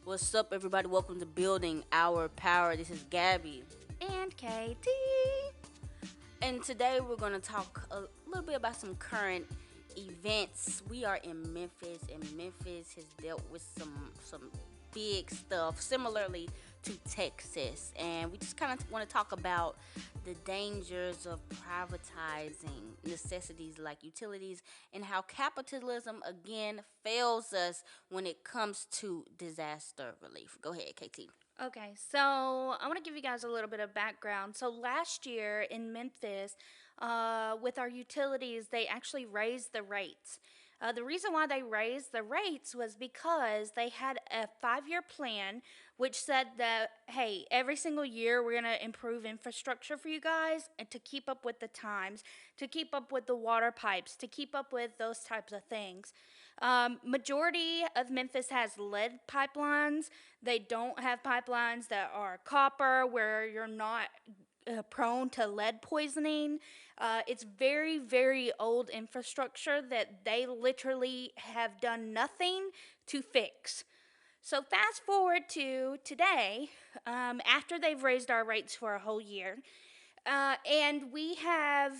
What's up, everybody? Welcome to Building Our Power. This is Gabby. And KT. And today we're going to talk a little bit about some current events. We are in Memphis, and Memphis has dealt with some big stuff, similarly to Texas. And we just kind of want to talk about the dangers of privatizing necessities like utilities and how capitalism again fails us when it comes to disaster relief. Go ahead, KT. Okay, so I want to give you guys a little bit of background. So last year in Memphis, with our utilities, they actually raised the rates. The reason why they raised the rates was because they had a 5 year plan which said that, hey, every single year we're going to improve infrastructure for you guys and to keep up with the times, to keep up with the water pipes, to keep up with those types of things. Majority of Memphis has lead pipelines. They don't have pipelines that are copper, where you're not prone to lead poisoning. It's very, very old infrastructure that they literally have done nothing to fix. So, fast forward to today, after they've raised our rates for a whole year. And we have,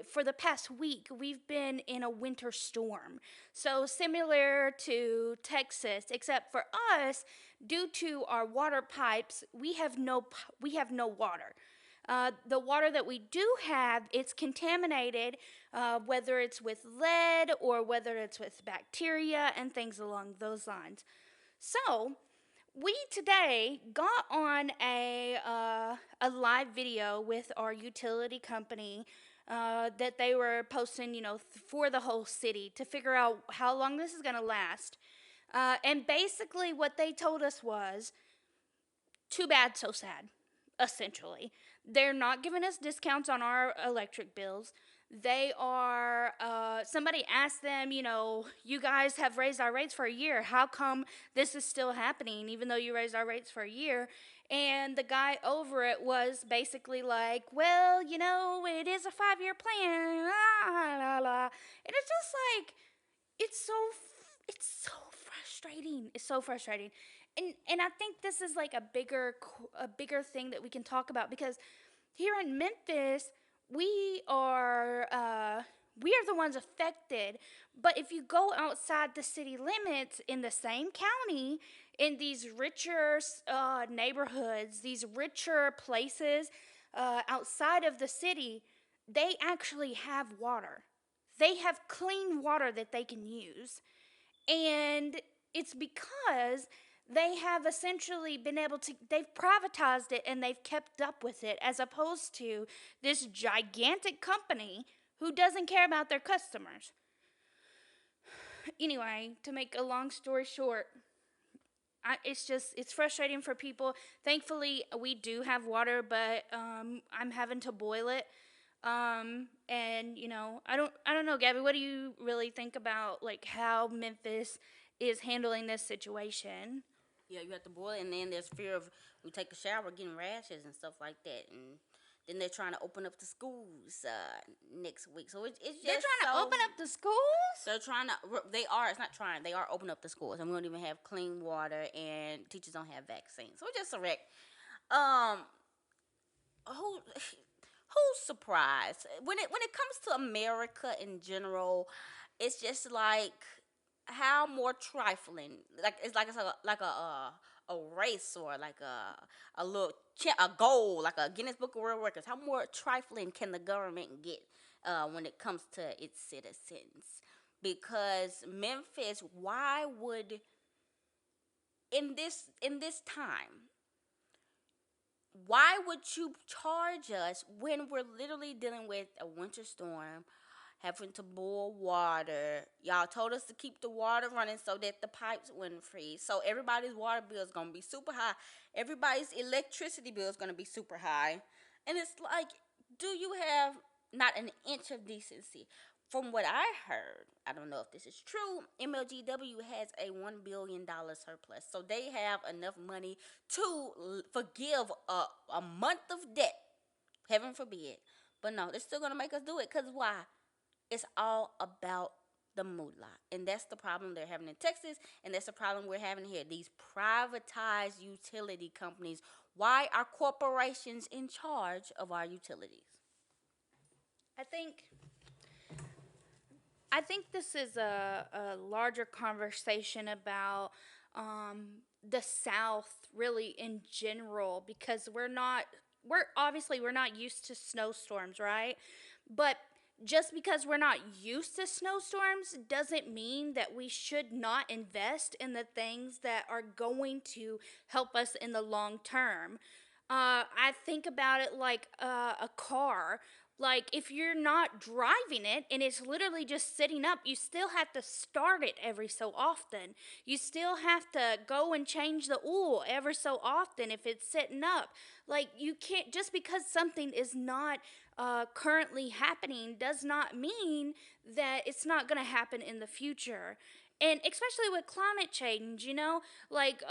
for the past week, we've been in a winter storm. So similar to Texas, except for us, due to our water pipes, we have no water. The water that we do have, it's contaminated, whether it's with lead or whether it's with bacteria and things along those lines. So we today got on a live video with our utility company that they were posting, for the whole city to figure out how long this is going to last. And basically, what they told us was too bad, so sad, essentially. They're not giving us discounts on our electric bills. They are, somebody asked them, you guys have raised our rates for a year. How come this is still happening, even though you raised our rates for a year? And the guy over it was basically like, well, it is a 5 year plan. La, la, la. And it's just like, it's so frustrating. It's so frustrating. And I think this is like a bigger thing that we can talk about, because here in Memphis we are the ones affected. But if you go outside the city limits in the same county, in these richer neighborhoods, these richer places outside of the city, they actually have water. They have clean water that they can use. And it's because they have essentially been able to, they've privatized it and they've kept up with it, as opposed to this gigantic company who doesn't care about their customers. Anyway, to make a long story short, it's frustrating for people. Thankfully, we do have water, but I'm having to boil it. And I don't know, Gabby. What do you really think about like how Memphis is handling this situation? Yeah, you have to boil it, and then there's fear of we take a shower getting rashes and stuff like that. And then they're trying to open up the schools next week. So it's They're just trying to so open up the schools. they're trying to. They are. It's not trying. They are opening up the schools, and we don't even have clean water, and teachers don't have vaccines. So it's just a wreck. Um, who's surprised when it comes to America in general? It's just like how more trifling. Like it's like a race, or like a little a goal, like a Guinness Book of World Records. How more trifling can the government get when it comes to its citizens? Because Memphis, why would in this time, why would you charge us when we're literally dealing with a winter storm, having to boil water? Y'all told us to keep the water running so that the pipes wouldn't freeze. So everybody's water bill is gonna be super high. Everybody's electricity bill is gonna be super high. And it's like, do you have not an inch of decency? From what I heard, I don't know if this is true, MLGW has a $1 billion surplus. So they have enough money to forgive a month of debt. Heaven forbid. But no, they're still going to make us do it. Because why? It's all about the moolah. And that's the problem they're having in Texas, and that's the problem we're having here. These privatized utility companies. Why are corporations in charge of our utilities? I think I think this is a larger conversation about the South really in general, because we're not used to snowstorms, right? But just because we're not used to snowstorms doesn't mean that we should not invest in the things that are going to help us in the long term. I think about it like a car. Like, if you're not driving it and it's literally just sitting up, you still have to start it every so often. You still have to go and change the oil ever so often if it's sitting up. Like, you can't, just because something is not currently happening does not mean that it's not going to happen in the future. And especially with climate change, like,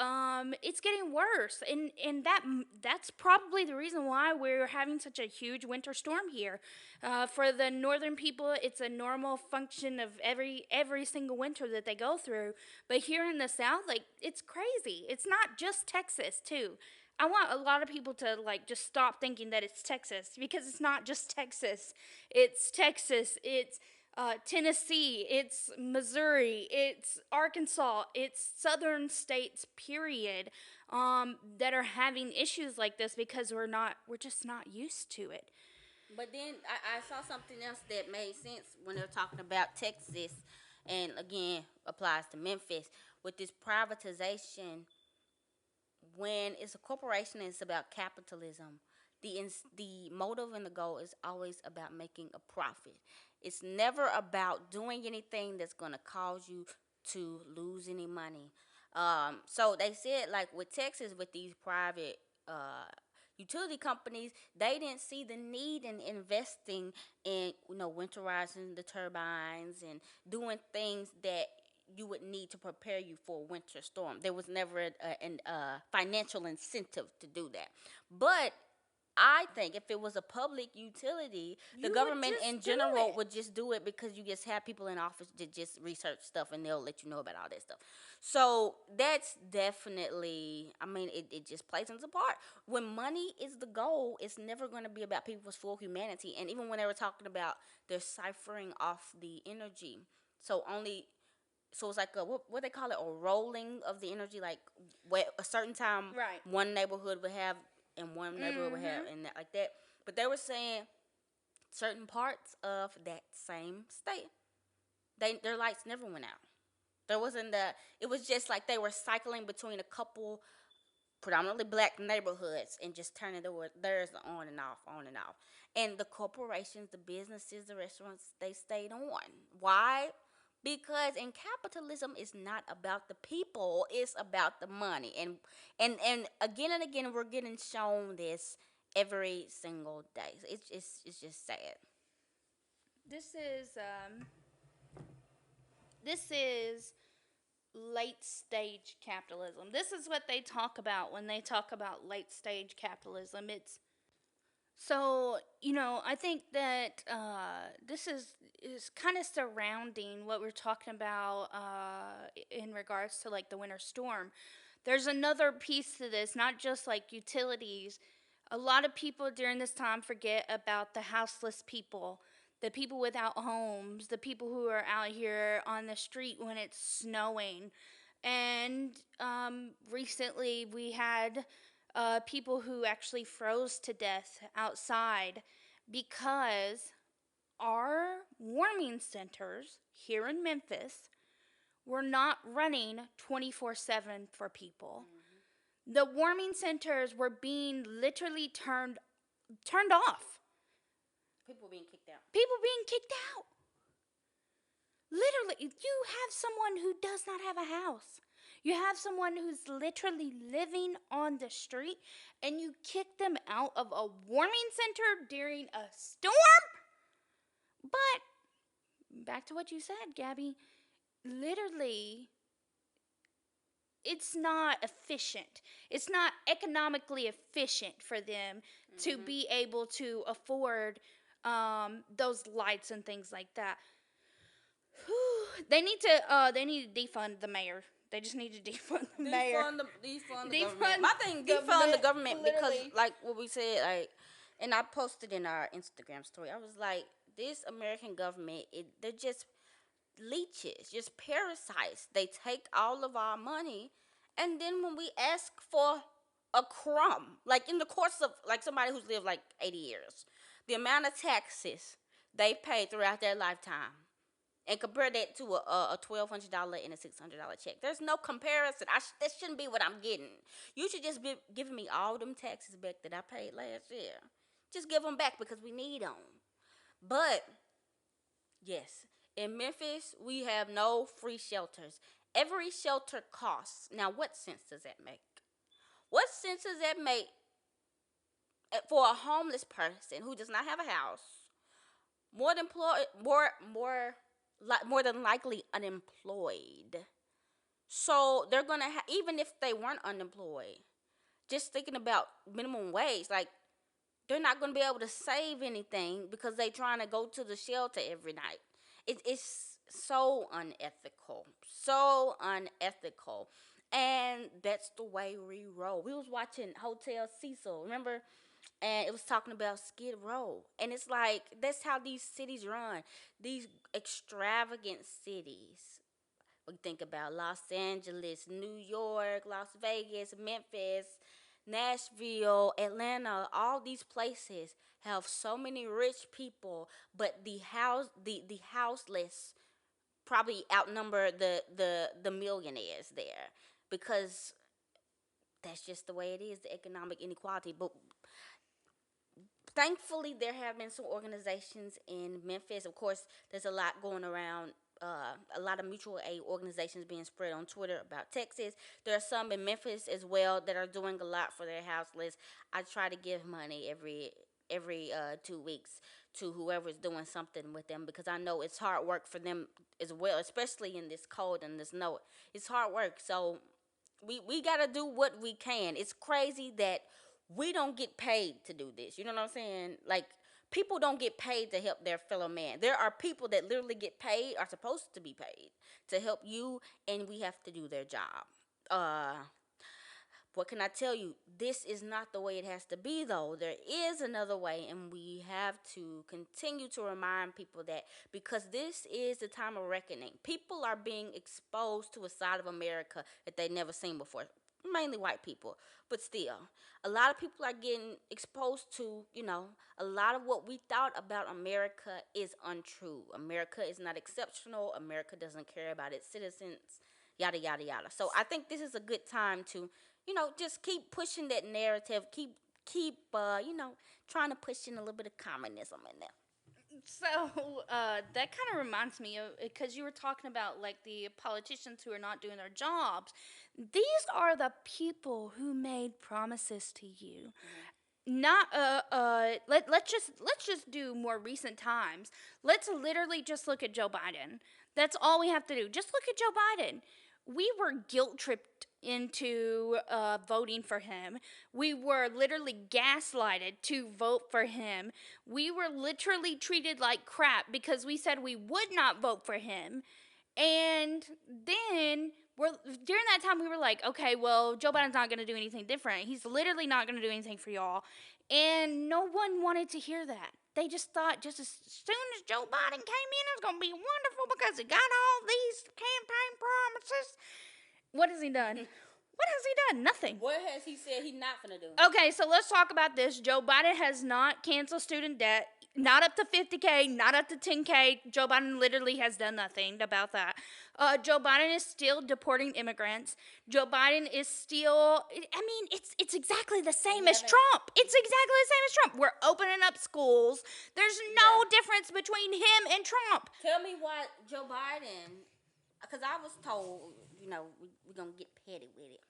it's getting worse, and that's probably the reason why we're having such a huge winter storm here. For the northern people, it's a normal function of every single winter that they go through. But here in the South, like, it's crazy. It's not just Texas too. I want a lot of people to, like, just stop thinking that it's Texas, because it's not just Texas. It's Texas. It's Tennessee, it's Missouri, it's Arkansas, it's southern states, period, that are having issues like this because we're just not used to it. But then I saw something else that made sense when they're talking about Texas, and again applies to Memphis with this privatization. When it's a corporation, it's about capitalism. The motive and the goal is always about making a profit. It's never about doing anything that's going to cause you to lose any money. So they said, like with Texas, with these private utility companies, they didn't see the need in investing in, winterizing the turbines and doing things that you would need to prepare you for a winter storm. There was never a financial incentive to do that. But I think if it was a public utility, the government in general would just do it, because you just have people in office that just research stuff and they'll let you know about all that stuff. So that's definitely, I mean, it just plays into part. When money is the goal, it's never going to be about people's full humanity. And even when they were talking about they're ciphering off the energy, so only so it's like what they call it, a rolling of the energy, like where a certain time Right. one neighborhood would have and one neighborhood would have, and that, like that. But they were saying certain parts of that same state, their lights never went out. There wasn't the. It was just like they were cycling between a couple predominantly black neighborhoods and just turning theirs on and off, on and off. And the corporations, the businesses, the restaurants, they stayed on. Why? Because in capitalism, it's not about the people, it's about the money. And again and again, we're getting shown this every single day. It's just sad. This is this is late stage capitalism. This is what they talk about when they talk about late stage capitalism. It's So, I think that this is kind of surrounding what we're talking about in regards to, like, the winter storm. There's another piece to this, not just like utilities. A lot of people during this time forget about the houseless people, the people without homes, the people who are out here on the street when it's snowing. And recently we had people who actually froze to death outside because our warming centers here in Memphis were not running 24/7 for people. The warming centers were being literally turned off. People being kicked out. People being kicked out. Literally, you have someone who does not have a house. You have someone who's literally living on the street, and you kick them out of a warming center during a storm? But back to what you said, Gabby. Literally, it's not efficient. It's not economically efficient for them to be able to afford those lights and things like that. Whew, They need to defund the mayor. They just need to defund the mayor. Defund the government. Defund My thing, defund the government, government because, literally. like what we said, like, and I posted in our Instagram story. I was like, this American government, they're just leeches, just parasites. They take all of our money, and then when we ask for a crumb, like in the course of like somebody who's lived like 80 years, the amount of taxes they pay throughout their lifetime, and compare that to a $1,200 and a $600 check. There's no comparison. That shouldn't be what I'm getting. You should just be giving me all them taxes back that I paid last year. Just give them back because we need them. But yes, in Memphis, we have no free shelters. Every shelter costs. Now, what sense does that make? What sense does that make for a homeless person who does not have a house, more than more than likely unemployed? So they're gonna even if they weren't unemployed, just thinking about minimum wage, like they're not gonna be able to save anything because they trying to go to the shelter every night. It's so unethical, so unethical, and that's the way we roll. We was watching Hotel Cecil, remember? And it was talking about Skid Row, and it's like that's how these cities run. These extravagant cities. We think about Los Angeles, New York, Las Vegas, Memphis, Nashville, Atlanta. All these places have so many rich people, but the houseless probably outnumber the millionaires there because that's just the way it is, the economic inequality. But thankfully, there have been some organizations in Memphis. Of course, there's a lot going around. A lot of mutual aid organizations being spread on Twitter about Texas. There are some in Memphis as well that are doing a lot for their houseless. I try to give money every 2 weeks to whoever's doing something with them because I know it's hard work for them as well, especially in this cold and this snow. It's hard work, so we gotta do what we can. It's crazy that we don't get paid to do this. You know what I'm saying? Like people don't get paid to help their fellow man. There are people that literally get paid, are supposed to be paid to help you, and we have to do their job. Uh, what can I tell you? This is not the way it has to be, though. There is another way, and we have to continue to remind people that because this is the time of reckoning. People are being exposed to a side of America that they've never seen before, mainly white people, but still, a lot of people are getting exposed to, a lot of what we thought about America is untrue. America is not exceptional. America doesn't care about its citizens, yada, yada, yada. So I think this is a good time to just keep pushing that narrative. Keep trying to push in a little bit of communism in there. So that kind of reminds me of because you were talking about like the politicians who are not doing their jobs. These are the people who made promises to you. Not let's just do more recent times. Let's literally just look at Joe Biden. That's all we have to do. Just look at Joe Biden. We were guilt tripped into voting for him. We were literally gaslighted to vote for him. We were literally treated like crap because we said we would not vote for him. And then during that time we were like, okay, well, Joe Biden's not going to do anything different. He's literally not going to do anything for y'all. And no one wanted to hear that. They just thought just as soon as Joe Biden came in, it was going to be wonderful because he got all these campaign promises. What has he done? What has he done? Nothing. What has he said he's not going to do? Okay, so let's talk about this. Joe Biden has not canceled student debt. Not up to 50K, not up to 10K. Joe Biden literally has done nothing about that. Joe Biden is still deporting immigrants. Joe Biden is still, it's exactly the same as Trump. It's exactly the same as Trump. We're opening up schools. There's no difference between him and Trump. Tell me why Joe Biden, because I was told, we're going to get petty with it.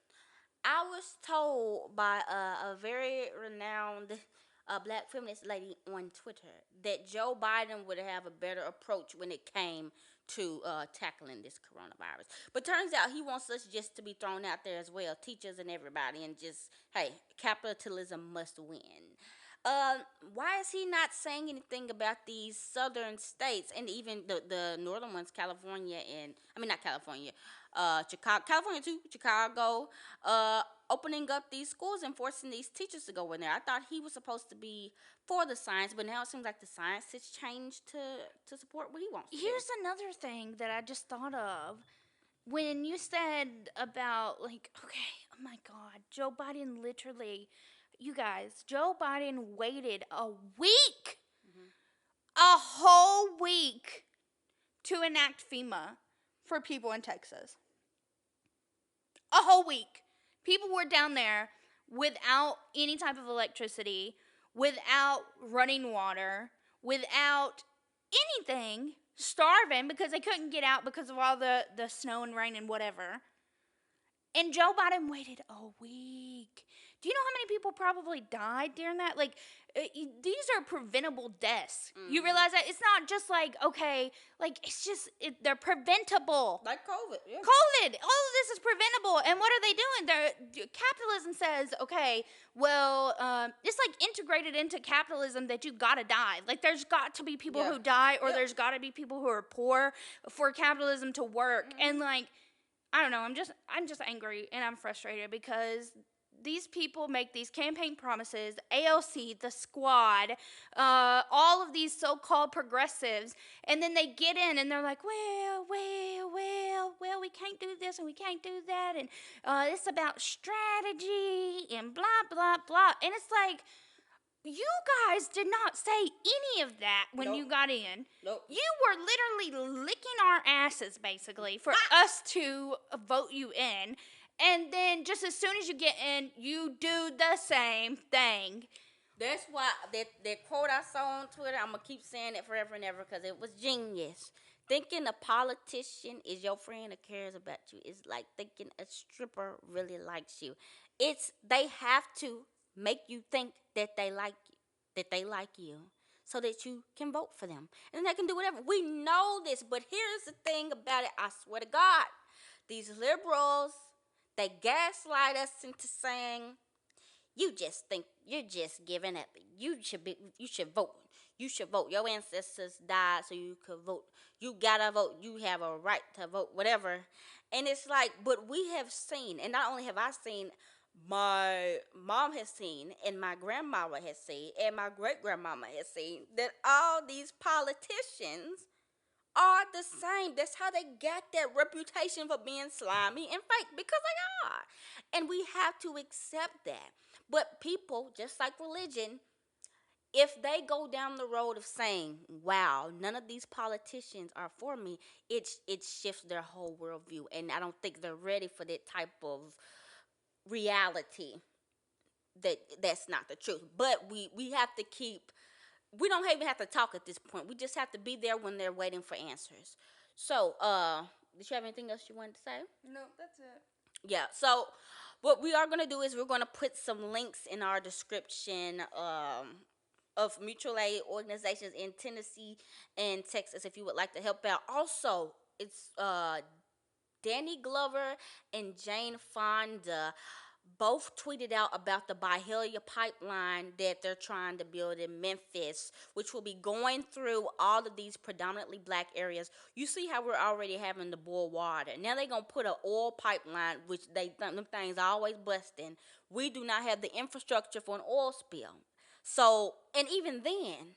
I was told by a very renowned black feminist lady on Twitter that Joe Biden would have a better approach when it came to tackling this coronavirus. But turns out he wants us just to be thrown out there as well, teachers and everybody, and just, hey, capitalism must win. Uh, why is he not saying anything about these southern states and even the northern ones, California and I mean not California, Chicago, California too, Chicago, opening up these schools and forcing these teachers to go in there. I thought he was supposed to be for the science, but now it seems like the science has changed to support what he wants to do. Here's another thing that I just thought of. When you said about, like, okay, oh my God, Joe Biden literally, you guys, Joe Biden waited a week, a whole week to enact FEMA for people in Texas. A whole week. People were down there without any type of electricity, without running water, without anything, starving because they couldn't get out because of all the snow and rain and whatever. And Joe Biden waited a week. Do you know how many people probably died during that? Like, these are preventable deaths. Mm-hmm. You realize that? It's not just like, okay, like, it's just, they're preventable. Like COVID, yeah. COVID. All of this is preventable. And what are they doing? Capitalism says, okay, well, it's like integrated into capitalism that you gotta die. Like, there's got to be people who die, or there's got to be people who are poor for capitalism to work. Mm-hmm. And, like, I don't know, I'm just angry and I'm frustrated because these people make these campaign promises, AOC, the squad, all of these so-called progressives, and then they get in and they're like, well, we can't do this and we can't do that, and it's about strategy and blah, blah, blah. And it's like, you guys did not say any of that when you got in. Nope. You were literally licking our asses, basically, for us to vote you in. And then just as soon as you get in, you do the same thing. That's why that quote I saw on Twitter, I'm going to keep saying it forever and ever because it was genius. Thinking a politician is your friend or cares about you is like thinking a stripper really likes you. They have to make you think that they like you, so that you can vote for them. And they can do whatever. We know this, but here's the thing about it. I swear to God, these liberals, they gaslight us into saying, you just think you're just giving up. You should vote. You should vote. Your ancestors died so you could vote. You gotta vote. You have a right to vote, whatever. And it's like, but we have seen, and not only have I seen, my mom has seen, and my grandmama has seen, and my great-grandmama has seen, that all these politicians are the same. That's how they got that reputation for being slimy and fake, because they are. And we have to accept that. But people, just like religion, if they go down the road of saying, wow, none of these politicians are for me, it shifts their whole worldview. And I don't think they're ready for that type of reality. That's not the truth. But we have to keep, we don't even have to talk at this point. We just have to be there when they're waiting for answers. So, did you have anything else you wanted to say? No, that's it. Yeah, so what we are going to do is we're going to put some links in our description of mutual aid organizations in Tennessee and Texas if you would like to help out. Also, it's Danny Glover and Jane Fonda both tweeted out about the Byhalia Pipeline that they're trying to build in Memphis, which will be going through all of these predominantly black areas. You see how we're already having to boil water. Now they're going to put an oil pipeline, which them things are always busting. We do not have the infrastructure for an oil spill. So, and even then,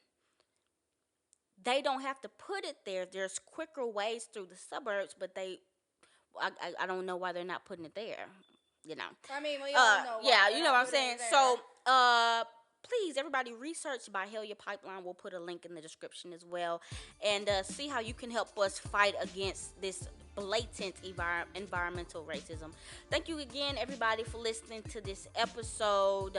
they don't have to put it there. There's quicker ways through the suburbs, but I don't know why they're not putting it there. You know. I mean, we all know. Yeah, you know what I'm saying. So, please, everybody, research Byhalia Pipeline. We'll put a link in the description as well, and see how you can help us fight against this blatant environmental racism. Thank you again, everybody, for listening to this episode.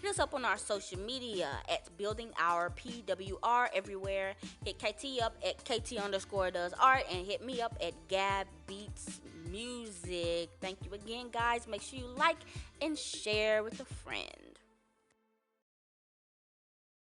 Hit us up on our social media at Building Our PWR everywhere. Hit KT up at KT_does_art and hit me up at Gab Beats Music. Thank you again, guys. Make sure you like and share with a friend.